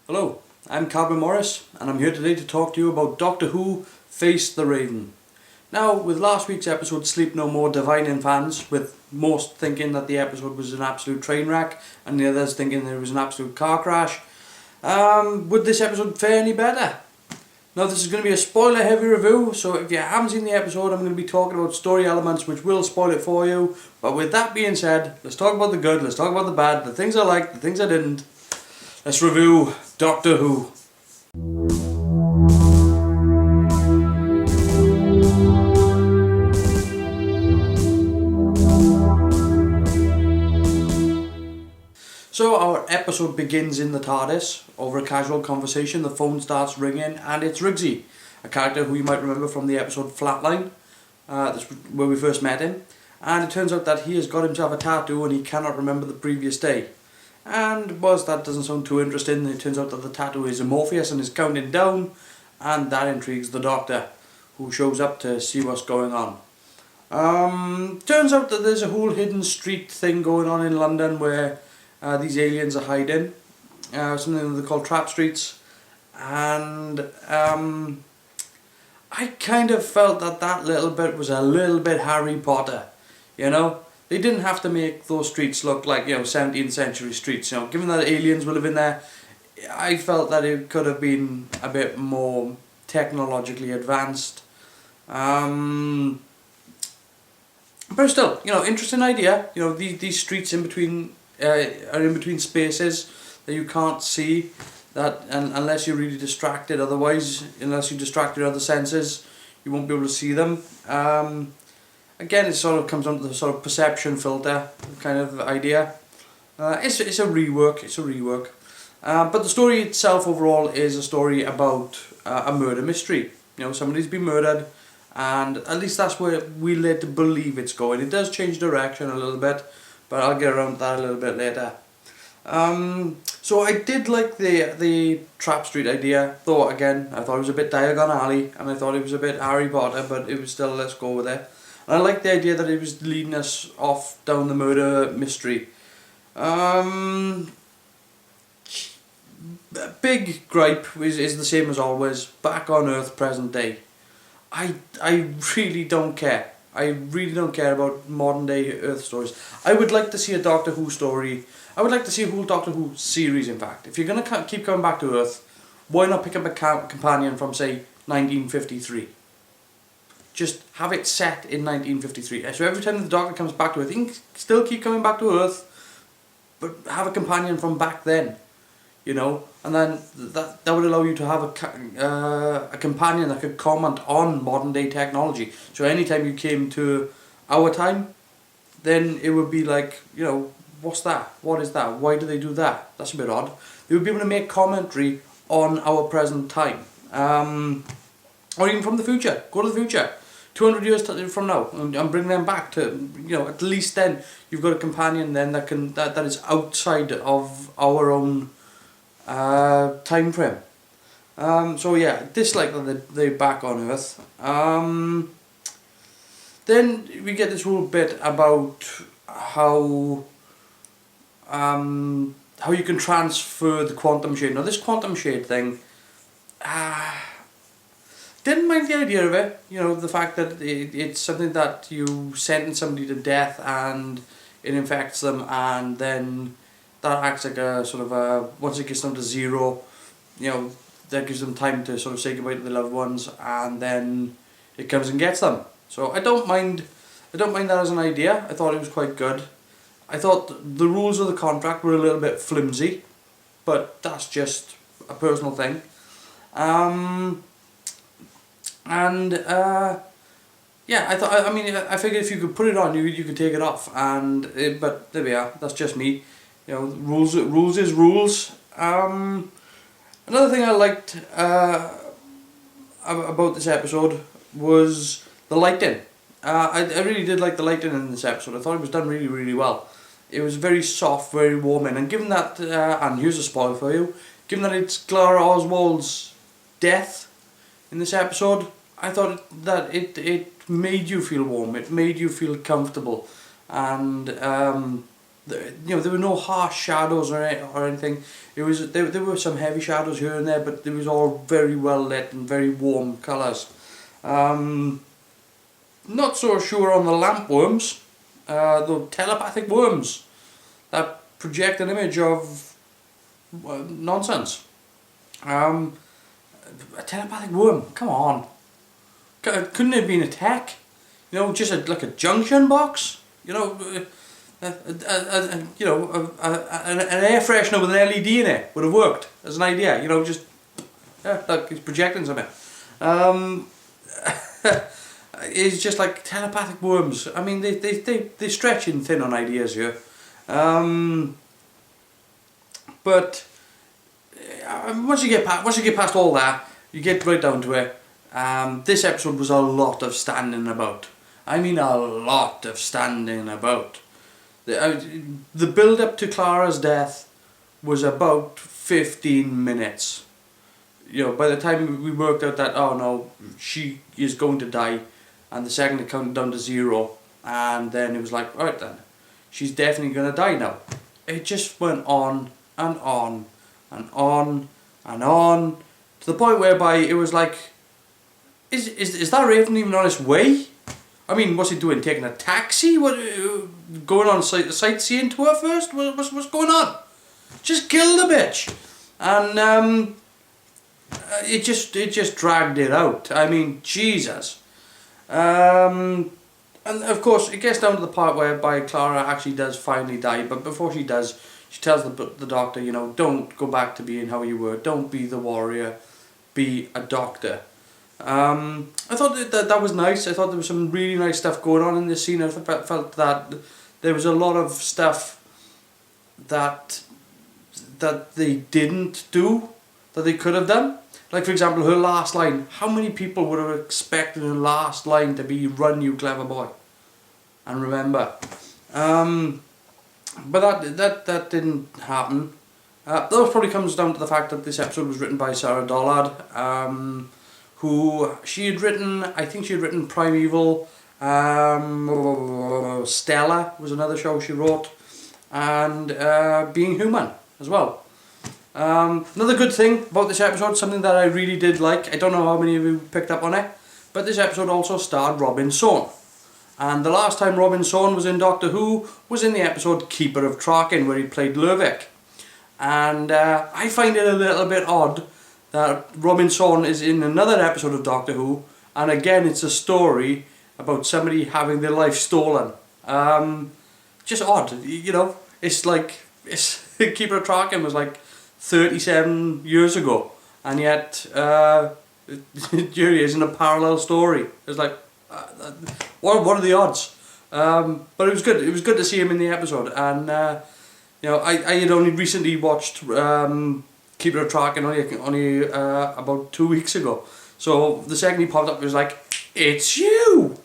Hello, I'm Calvin Morris and I'm here today to talk to you about Doctor Who Face the Raven. Now, with last week's episode Sleep No More divining fans, with most thinking that the episode was an absolute train wreck and the others thinking it was an absolute car crash, would this episode fare any better? Now, this is going to be a spoiler heavy review, so if you haven't seen the episode, I'm going to be talking about story elements which will spoil it for you. But with that being said, let's talk about the good, let's talk about the bad, the things I liked, the things I didn't. Let's review Doctor Who. So our episode begins in the TARDIS. Over a casual conversation, the phone starts ringing and it's Rigsy, a character who you might remember from the episode Flatline, that's where we first met him. And it turns out that he has got himself a tattoo and he cannot remember the previous day. And whilst that doesn't sound too interesting, it turns out that the tattoo is Morpheus and is counting down, and that intrigues the Doctor, who shows up to see what's going on. Turns out that there's a whole hidden street thing going on in London where these aliens are hiding, something they call trap streets, and I kind of felt that little bit was a little bit Harry Potter, you know? They didn't have to make those streets look like, 17th century streets, given that aliens were living there. I felt that it could have been a bit more technologically advanced. But still, interesting idea. These streets in between are in between spaces that you can't see, unless you're really distracted. Otherwise, unless you distract your other senses, you won't be able to see them. Again, it sort of comes down to the sort of perception filter kind of idea. It's a rework. But the story itself overall is a story about a murder mystery. Somebody's been murdered, and at least that's where we're led to believe it's going. It does change direction a little bit, but I'll get around to that a little bit later. So I did like the trap street idea, though again I thought it was a bit Diagon Alley, and I thought it was a bit Harry Potter, but it was still, let's go with it. And I like the idea that it was leading us off down the murder mystery. Big gripe is the same as always. Back on Earth, present day. I really don't care. I really don't care about modern day Earth stories. I would like to see a Doctor Who story. I would like to see a whole Doctor Who series, in fact. If you're going to keep coming back to Earth, why not pick up a companion from, say, 1953? Just have it set in 1953. So every time the Doctor comes back to Earth, he can still keep coming back to Earth, but have a companion from back then, and then that would allow you to have a companion that could comment on modern day technology. So anytime you came to our time, then it would be like, what's that? What is that? Why do they do that? That's a bit odd. They would be able to make commentary on our present time, or even from the future. Go to the future. 200 years from now, and bring them back to, at least then you've got a companion then that is outside of our own time frame. So yeah, dislike that they're back on Earth. Then we get this whole bit about how you can transfer the quantum shade. Now this quantum shade thing, didn't mind the idea of it, the fact that it's something that you sentence somebody to death and it infects them, and then that acts like a sort of once it gets down to zero, that gives them time to sort of say goodbye to their loved ones, and then it comes and gets them. So I don't mind that as an idea. I thought it was quite good. I thought the rules of the contract were a little bit flimsy, but that's just a personal thing. I figured if you could put it on, you could take it off, but there we are. That's just me. Rules is rules. Another thing I liked about this episode was the lighting. I really did like the lighting in this episode. I thought it was done really, really well. It was very soft, very warming, and given that, and here's a spoiler for you, given that it's Clara Oswald's death in this episode, I thought that it made you feel warm, it made you feel comfortable, and there were no harsh shadows or anything. There were some heavy shadows here and there, but it was all very well lit and very warm colours. Not so sure on the lampworms, the telepathic worms that project an image of nonsense. A telepathic worm, come on. Couldn't it have been a tech? Just like a junction box? An air freshener with an LED in it would have worked as an idea. Like it's projecting something. It's just like telepathic worms. I mean, they stretching thin on ideas here. But once you get past all that, you get right down to it. This episode was a lot of standing about. I mean, a lot of standing about. The build up to Clara's death was about 15 minutes. By the time we worked out that, oh no, she is going to die, and the second it counted down to 0, and then it was like, alright then, she's definitely going to die now. It just went on and on and on and on, to the point whereby it was like, is that Raven even on his way? I mean, what's he doing? Taking a taxi? What? Going on a sightseeing tour first? What's going on? Just kill the bitch. And it just dragged it out. I mean, Jesus. And of course, it gets down to the part whereby Clara actually does finally die. But before she does, she tells the doctor, don't go back to being how you were. Don't be the warrior. Be a doctor. I thought that was nice. I thought there was some really nice stuff going on in this scene. I felt that there was a lot of stuff that they didn't do that they could have done. Like, for example, her last line. How many people would have expected her last line to be "Run, you clever boy"? And remember, but that didn't happen. That probably comes down to the fact that this episode was written by Sarah Dollard. Who she had written, I think she had written Primeval, Stella was another show she wrote, and Being Human as well. Another good thing about this episode, something that I really did like, I don't know how many of you picked up on it, but this episode also starred Robin Sohn. And the last time Robin Sohn was in Doctor Who was in the episode Keeper of Traken, where he played Lurvik. And I find it a little bit odd that Robin Sohn is in another episode of Doctor Who, and again it's a story about somebody having their life stolen. Just odd, it's like, Keeper of Traken was like 37 years ago, and yet here he is in a parallel story. It's like, what are the odds? But it was good to see him in the episode, and I had only recently watched Keeper of Traken only about 2 weeks ago. So the second he popped up, it was like, it's you!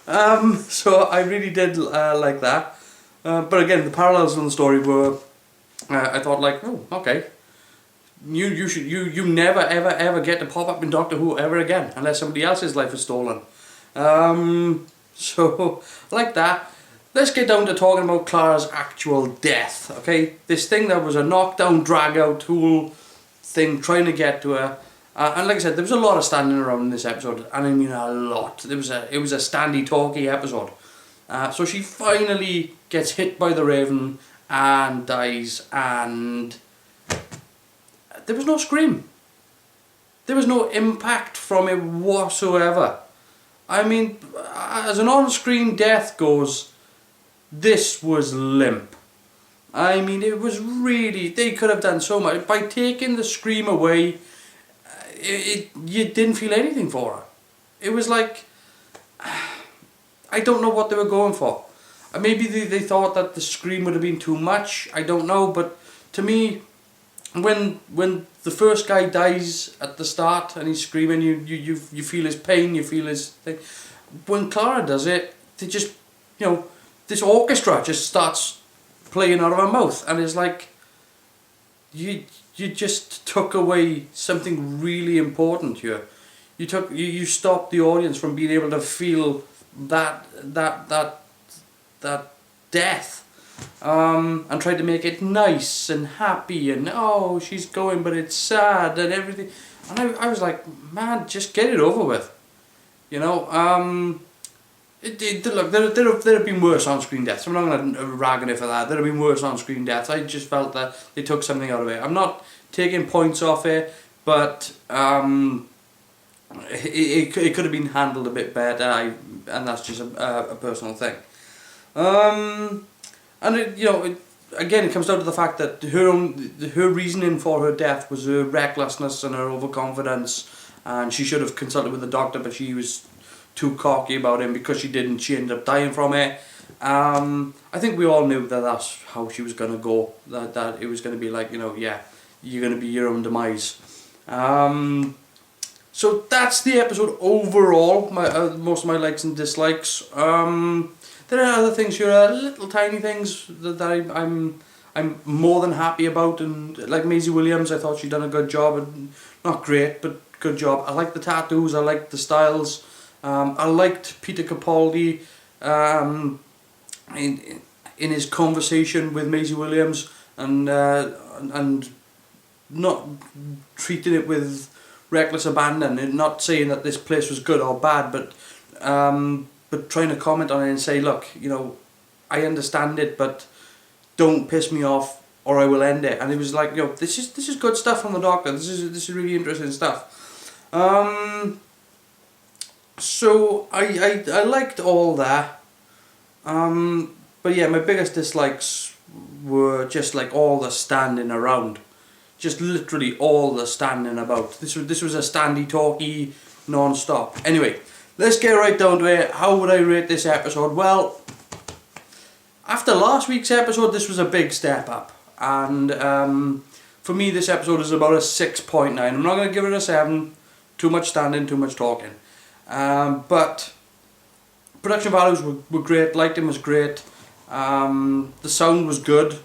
So I really did like that. But again, the parallels in the story were, I thought like, oh, okay. You never ever get to pop up in Doctor Who ever again, unless somebody else's life is stolen. So, like that. Let's get down to talking about Clara's actual death, okay? This thing that was a knockdown, drag-out tool thing trying to get to her. And like I said, there was a lot of standing around in this episode, and I mean a lot. It was a standy-talky episode. So she finally gets hit by the Raven and dies, and there was no scream. There was no impact from it whatsoever. I mean, as an on-screen death goes, this was limp. I mean, it was really, they could have done so much. By taking the scream away, you didn't feel anything for her. It was like, I don't know what they were going for. Maybe they thought that the scream would have been too much, I don't know, but to me, when the first guy dies at the start and he's screaming, you feel his pain, you feel his thing. When Clara does it, they just, this orchestra just starts playing out of her mouth, and it's like, you just took away something really important here. You stopped the audience from being able to feel that death. and tried to make it nice and happy and oh she's going but it's sad and everything, and I was like, man, just get it over with, you know. Look, there have been worse on-screen deaths. I'm not going to rag on it for that. There have been worse on-screen deaths. I just felt that they took something out of it. I'm not taking points off it, but it could have been handled a bit better. And that's just a personal thing. And again, it comes down to the fact that her reasoning for her death was her recklessness and her overconfidence, and she should have consulted with the doctor, but she was too cocky about it, and because she didn't, she ended up dying from it. I think we all knew that that's how she was going to go, that it was going to be like, yeah, you're going to be your own demise. So that's the episode overall, most of my likes and dislikes. There are other things here, little tiny things that I'm more than happy about, and like Maisie Williams, I thought she'd done a good job, and not great, but good job. I liked the tattoos, I liked the styles. I liked Peter Capaldi in his conversation with Maisie Williams, and not treating it with reckless abandon, and not saying that this place was good or bad, but trying to comment on it and say, look, I understand it, but don't piss me off or I will end it. And it was like, this is good stuff from the Doctor. This is really interesting stuff. So I liked all that, but yeah, my biggest dislikes were just like all the standing around, just literally all the standing about. This was a standy talky non-stop. Anyway, let's get right down to it. How would I rate this episode? Well, after last week's episode, this was a big step up, and for me this episode is about a 6.9. I'm not going to give it a 7, too much standing, too much talking. But production values were great, lighting was great, the sound was good,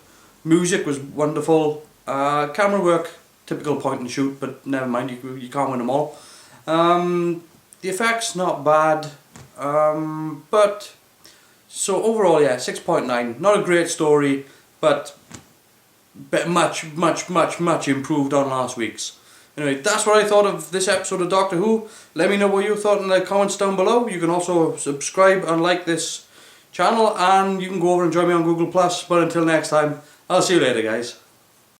music was wonderful, camera work, typical point and shoot, but never mind, you can't win them all. The effects, not bad, but so overall, yeah, 6.9, not a great story, but much improved on last week's. Anyway, that's what I thought of this episode of Doctor Who. Let me know what you thought in the comments down below. You can also subscribe and like this channel, and you can go over and join me on Google+. But until next time, I'll see you later, guys.